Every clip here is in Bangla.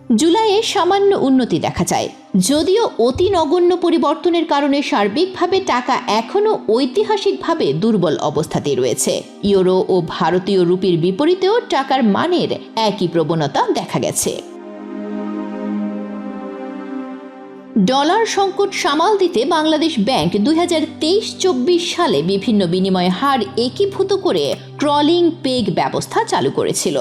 জুলাইয়ে সামান্য উন্নতি দেখা যায়, যদিও অতি নগণ্য পরিবর্তনের কারণে সার্বিকভাবে টাকা এখনও ঐতিহাসিকভাবে দুর্বল অবস্থাতেই রয়েছে। ইউরো ও ভারতীয় রুপির বিপরীতেও টাকার মানের একই প্রবণতা দেখা গেছে। ডলার সংকট সামাল দিতে বাংলাদেশ ব্যাংক 2023-24 সালে বিভিন্ন বিনিময় হার একীভূত করে ক্রলিং পেগ ব্যবস্থা চালু করেছিল।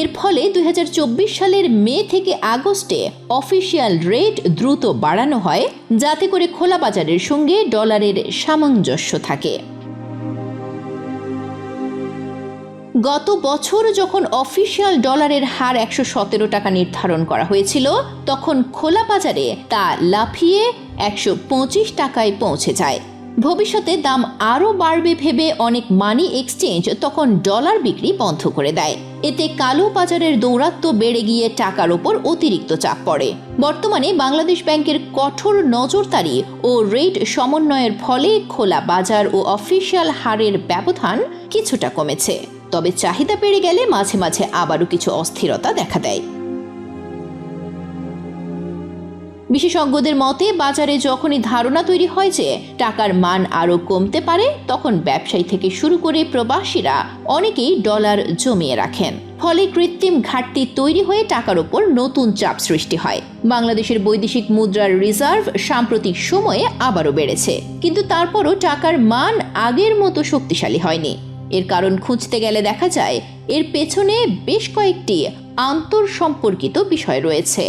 এর ফলে 2024 সালের মে থেকে আগস্টে অফিসিয়াল রেট দ্রুত বাড়ানো হয়, যাতে করে খোলা বাজারের সঙ্গে ডলারের সামঞ্জস্য থাকে। গত বছর যখন অফিসিয়াল ডলারের হার 117 টাকা নির্ধারণ করা হয়েছিল, তখন খোলা বাজারে তা লাফিয়ে 125 টাকায় পৌঁছে যায়। ভবিষ্যতে দাম আরও বাড়বে ভেবে অনেক মানি এক্সচেঞ্জ তখন ডলার বিক্রি বন্ধ করে দেয়। এতে কালো বাজারের দৌরাত্ম্য বেড়ে গিয়ে টাকার ওপর অতিরিক্ত চাপ পড়ে। বর্তমানে বাংলাদেশ ব্যাংকের কঠোর নজরদারি ও রেট সমন্বয়ের ফলে খোলা বাজার ও অফিসিয়াল হারের ব্যবধান কিছুটা কমেছে। তবে চাহিদা বেড়ে গেলে মাঝে মাঝে আবারও কিছু অস্থিরতা দেখা দেয়। বিশেষজ্ঞদের মতে, বাজারে যখনই ধারণা তৈরি হয় যে টাকার মান আরও কমতে পারে, তখন ব্যবসায়ী থেকে শুরু করে প্রবাসীরা অনেকেই ডলার জমিয়ে রাখেন। ফলে কৃত্রিম ঘাটতি তৈরি হয়ে টাকার উপর নতুন চাপ সৃষ্টি হয়। বাংলাদেশের বৈদেশিক মুদ্রার রিজার্ভ সাম্প্রতিক সময়ে আবারও বেড়েছে, কিন্তু তারপরও টাকার মান আগের মতো শক্তিশালী হয়নি। এর কারণ খুঁজতে গেলে দেখা যায় এর পেছনে বেশ কয়েকটি আন্তঃসম্পর্কিত বিষয় রয়েছে।